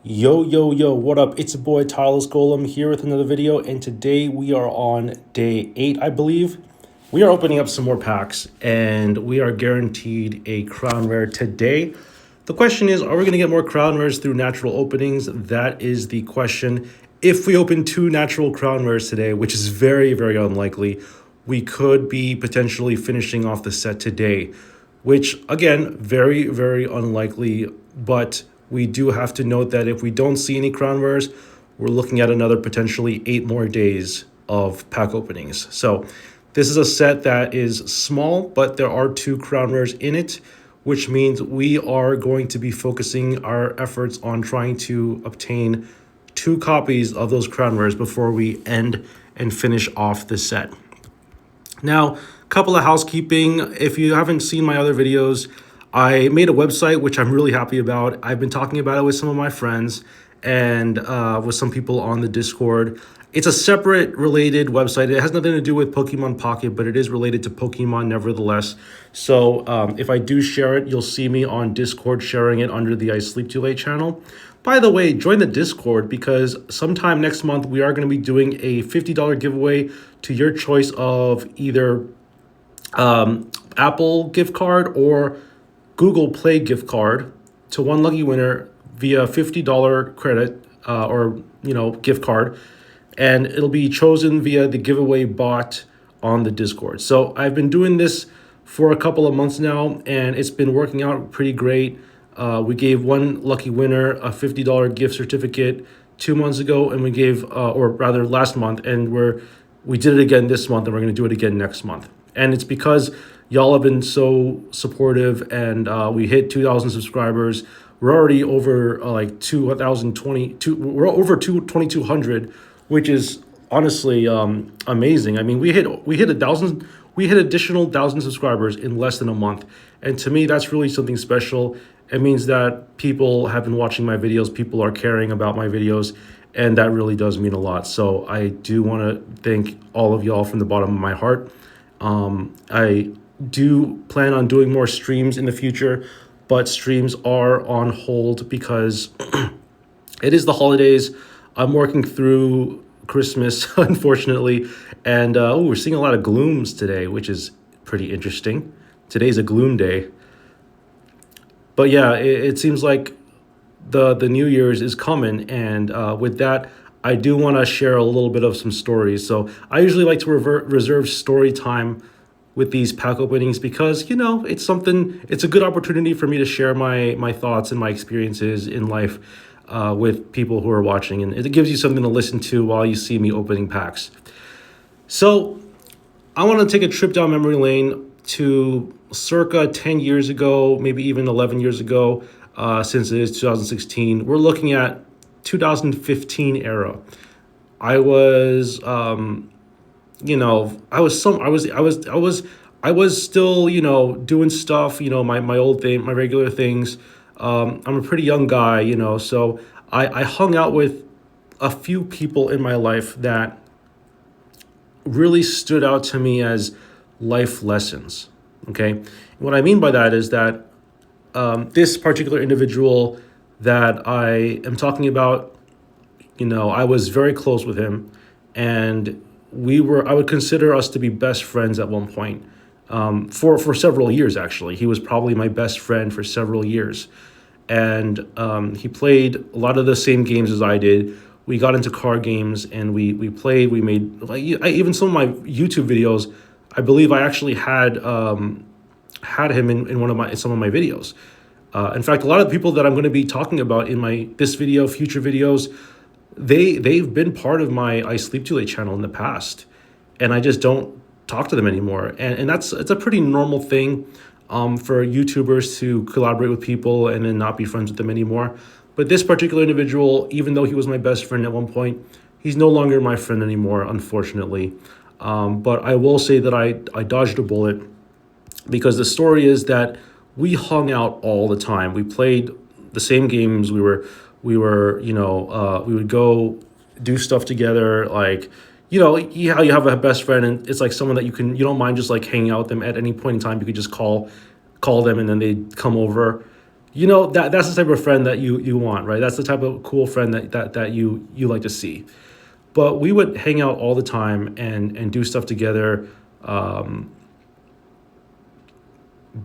Yo, what up? It's your boy Tyler's Golem here with another video, and today we are on day 8, I believe. We are opening up some more packs, and we are guaranteed a crown rare today. The question is, are we going to get more crown rares through natural openings? That is the question. If we open 2 natural crown rares today, which is very, very unlikely, we could be potentially finishing off the set today, which again, very, very unlikely, but we do have to note that if we don't see any crown rares, we're looking at another potentially 8 more days of pack openings. So this is a set that is small, but there are 2 crown rares in it, which means we are going to be focusing our efforts on trying to obtain 2 copies of those crown rares before we end and finish off the set. Now, a couple of housekeeping. If you haven't seen my other videos, I made a website, which I'm really happy about. I've been talking about it with some of my friends and with some people on the Discord. It's a separate related website. It has nothing to do with Pokemon Pocket, but it is related to Pokemon nevertheless. So if I do share it, you'll see me on Discord sharing it under the I Sleep Too Late channel. By the way, join the Discord because sometime next month we are going to be doing a $50 giveaway to your choice of either Apple gift card or Google Play gift card to one lucky winner via $50 credit or gift card, and it'll be chosen via the giveaway bot on the Discord. So I've been doing this for a couple of months now, and it's been working out pretty great. We gave one lucky winner a $50 gift certificate 2 months ago, and we gave, or rather last month, and we did it again this month, and we're going to do it again next month. And it's because y'all have been so supportive, and we hit 2,000 subscribers. We're already over like 2,022. We're over 2,200, which is honestly amazing. I mean, we hit 1,000. We hit additional 1,000 subscribers in less than a month, and to me, that's really something special. It means that people have been watching my videos. People are caring about my videos, and that really does mean a lot. So I do want to thank all of y'all from the bottom of my heart. I do plan on doing more streams in the future, but streams are on hold because it is the holidays. I'm working through Christmas, unfortunately, and we're seeing a lot of glooms today, which is pretty interesting. Today's a gloom day. But yeah, it seems like the New Year's is coming, and with that, I do want to share a little bit of some stories. So I usually like to reserve story time with these pack openings because, it's a good opportunity for me to share my thoughts and my experiences in life with people who are watching. And it gives you something to listen to while you see me opening packs. So I want to take a trip down memory lane to circa 10 years ago, maybe even 11 years ago, since it is 2016. We're looking at 2015 era. I was I was still, doing stuff, my old thing, my regular things. I'm a pretty young guy, so I hung out with a few people in my life that really stood out to me as life lessons. Okay. What I mean by that is that this particular individual that I am talking about, I was very close with him, and I would consider us to be best friends at one point, for several years, actually. He was probably my best friend for several years. And he played a lot of the same games as I did. We got into card games, and we played. We made, even some of my YouTube videos, I believe I actually had him in some of my videos. In fact, a lot of the people that I'm going to be talking about in this video, future videos, they've been part of my I Sleep Too Late channel in the past, and I just don't talk to them anymore. And it's a pretty normal thing for YouTubers to collaborate with people and then not be friends with them anymore. But this particular individual, even though he was my best friend at one point, he's no longer my friend anymore, unfortunately. But I will say that I dodged a bullet, because the story is that we hung out all the time. We played the same games. We would go do stuff together. Like, how you have a best friend, and it's like someone that you don't mind just like hanging out with them at any point in time. You could just call them, and then they'd come over. that's the type of friend that you want, right? That's the type of cool friend that you like to see. But we would hang out all the time and do stuff together. Um,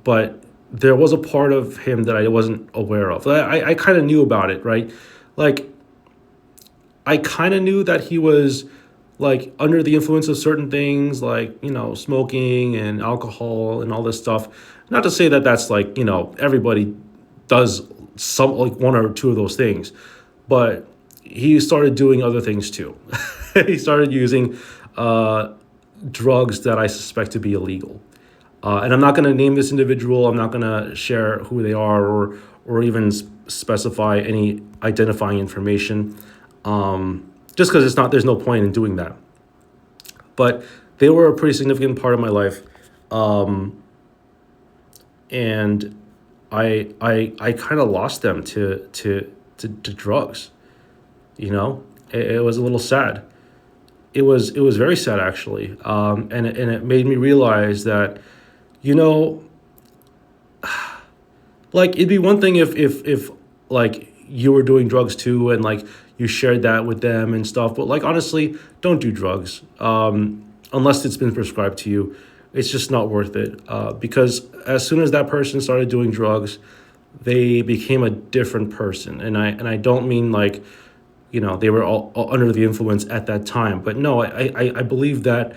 but there was a part of him that I wasn't aware of. I kind of knew about it, right? Like I kind of knew that he was like under the influence of certain things, like smoking and alcohol and all this stuff. Not to say that that's like everybody does some like one or two of those things, but he started doing other things too. He started using uh, drugs that I suspect to be illegal. And I'm not going to name this individual. I'm not going to share who they are or even specify any identifying information. Just because it's not, there's no point in doing that. But they were a pretty significant part of my life, and I kind of lost them to drugs. It was a little sad. It was very sad actually, and it made me realize that you know like it'd be one thing if like you were doing drugs too and like you shared that with them and stuff, but like honestly, don't do drugs unless it's been prescribed to you. It's just not worth it, because as soon as that person started doing drugs, they became a different person. And I don't mean like they were all under the influence at that time, but no, I believe that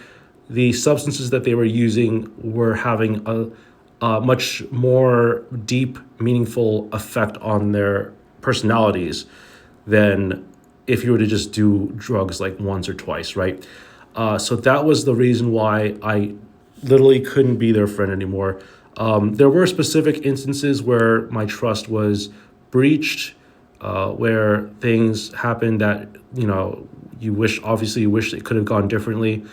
the substances that they were using were having a much more deep, meaningful effect on their personalities than if you were to just do drugs like once or twice, right? So that was the reason why I literally couldn't be their friend anymore. There were specific instances where my trust was breached, where things happened that you wish it could have gone differently.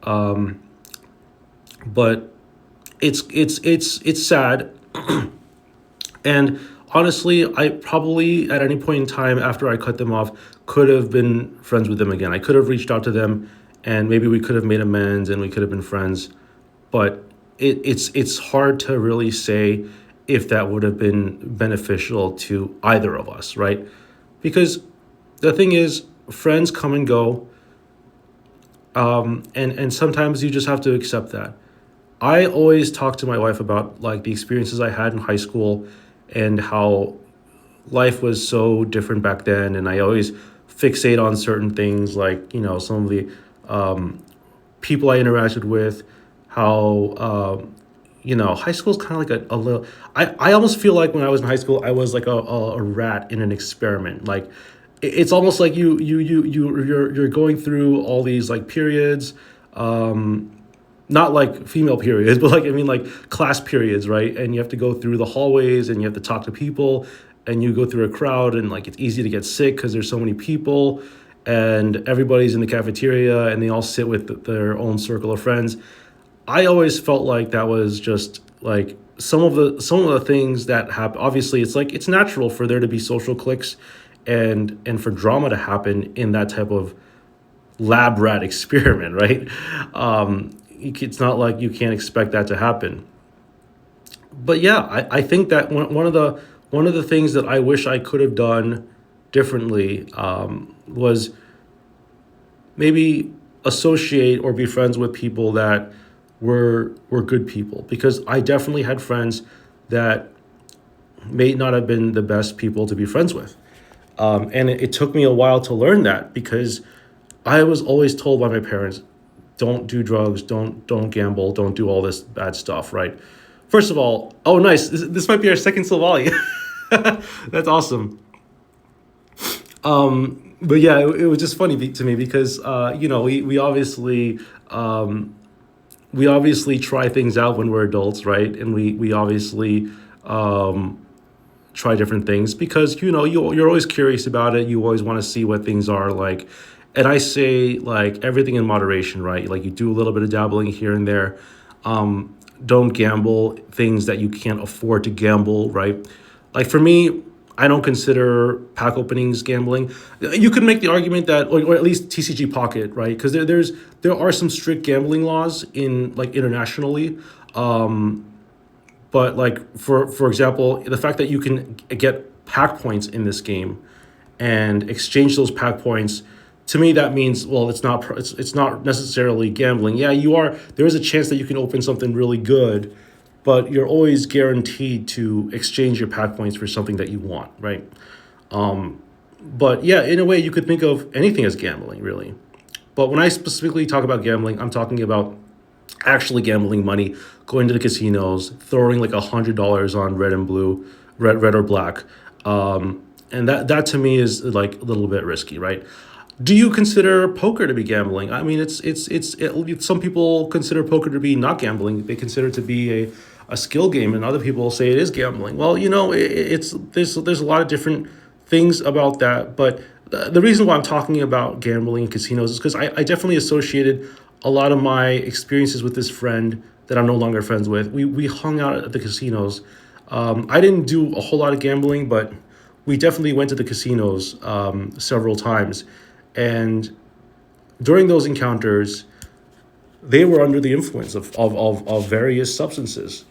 But it's sad. And honestly, I probably at any point in time after I cut them off could have been friends with them again. I could have reached out to them and maybe we could have made amends and we could have been friends. But it's hard to really say if that would have been beneficial to either of us, right? Because the thing is, friends come and go, and sometimes you just have to accept that. I always talk to my wife about like the experiences I had in high school and how life was so different back then, and I always fixate on certain things like some of the people I interacted with, how high school is kind of like a little. I almost feel like when I was in high school, I was like a rat in an experiment. Like it's almost like you're going through all these like periods. Not like female periods, but like I mean like class periods, right? And you have to go through the hallways and you have to talk to people and you go through a crowd and like it's easy to get sick because there's so many people and everybody's in the cafeteria and they all sit with their own circle of friends. I always felt like that was just like some of the things that happen. Obviously, it's like it's natural for there to be social cliques and for drama to happen in that type of lab rat experiment, right? It's not like you can't expect that to happen. But yeah, I think that one of the things that I wish I could have done differently was maybe associate or be friends with people that were good people, because I definitely had friends that may not have been the best people to be friends with. And it took me a while to learn that because I was always told by my parents, don't do drugs, don't gamble, don't do all this bad stuff, right? First of all, oh nice, this might be our second Silvally. That's awesome. But yeah, it was just funny to me because we obviously try things out when we're adults, right? And we obviously try different things because you're always curious about it. You always want to see what things are like. And I say like everything in moderation, right? Like you do a little bit of dabbling here and there. Don't gamble things that you can't afford to gamble, right? Like for me, I don't consider pack openings gambling. You could make the argument that, or at least TCG Pocket, right? Because there are some strict gambling laws in like internationally. But like for example, the fact that you can get pack points in this game and exchange those pack points, to me that means, well, it's not necessarily gambling. Yeah, you are, there is a chance that you can open something really good, but you're always guaranteed to exchange your pack points for something that you want, right? But yeah, in a way you could think of anything as gambling, really. But when I specifically talk about gambling, I'm talking about actually gambling money, going to the casinos, throwing like $100 on red and blue, red or black, and that to me is like a little bit risky, right? Do you consider poker to be gambling? I mean, some people consider poker to be not gambling. They consider it to be a skill game, and other people say it is gambling. Well, it's there's a lot of different things about that, but the reason why I'm talking about gambling in casinos is because I definitely associated a lot of my experiences with this friend that I'm no longer friends with. We hung out at the casinos. I didn't do a whole lot of gambling, but we definitely went to the casinos several times. And during those encounters, they were under the influence of various substances.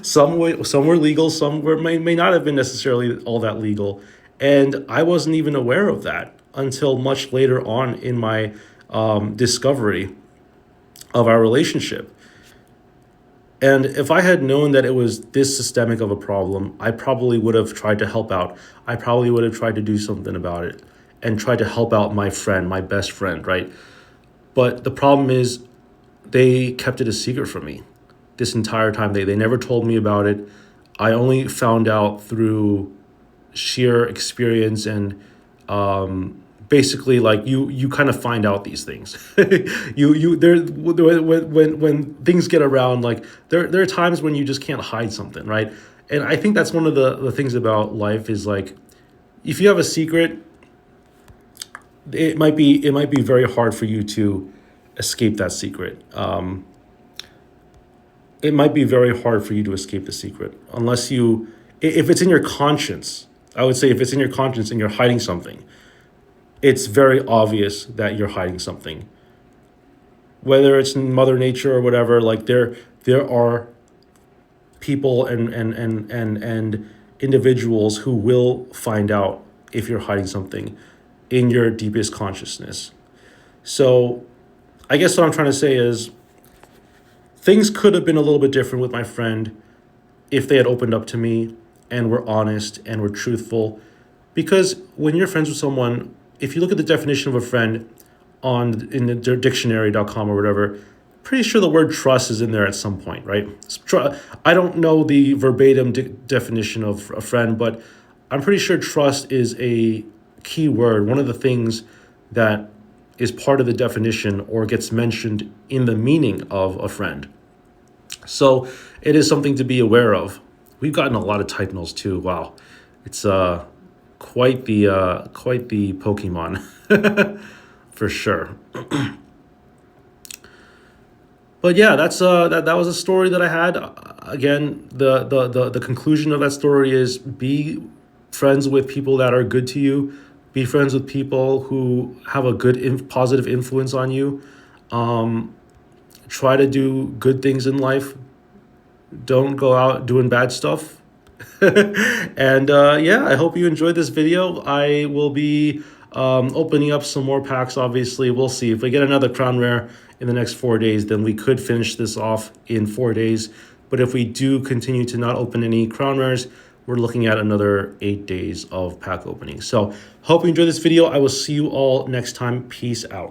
Some were legal, may not have been necessarily all that legal. And I wasn't even aware of that until much later on in my discovery of our relationship. And if I had known that it was this systemic of a problem, I probably would have tried to help out. I probably would have tried to do something about it and tried to help out my friend, my best friend, right? But the problem is they kept it a secret from me this entire time. They never told me about it. I only found out through sheer experience and basically, like, you kind of find out these things. You there when things get around, like there are times when you just can't hide something, right? And I think that's one of the things about life is, like, if you have a secret, it might be very hard for you to escape that secret. It might be very hard for you to escape the secret unless if it's in your conscience. I would say if it's in your conscience and you're hiding something, it's very obvious that you're hiding something. Whether it's Mother Nature or whatever, like there are people and individuals who will find out if you're hiding something in your deepest consciousness. So I guess what I'm trying to say is things could have been a little bit different with my friend if they had opened up to me and were honest and were truthful. Because when you're friends with someone, if you look at the definition of a friend in the dictionary.com or whatever, pretty sure the word trust is in there at some point, right? I don't know the verbatim definition of a friend, but I'm pretty sure trust is a key word, one of the things that is part of the definition or gets mentioned in the meaning of a friend. So it is something to be aware of. We've gotten a lot of typos too. Wow, it's quite the Pokemon for sure. But yeah, that was a story that I had. Again, the conclusion of that story is be friends with people that are good to you. Be friends with people who have a good positive influence on you. Try to do good things in life. Don't go out doing bad stuff. And yeah, I hope you enjoyed this video. I will be opening up some more packs, obviously. We'll see. If we get another Crown Rare in the next 4 days, then we could finish this off in 4 days. But if we do continue to not open any Crown Rares, we're looking at another 8 days of pack opening. So hope you enjoyed this video. I will see you all next time. Peace out.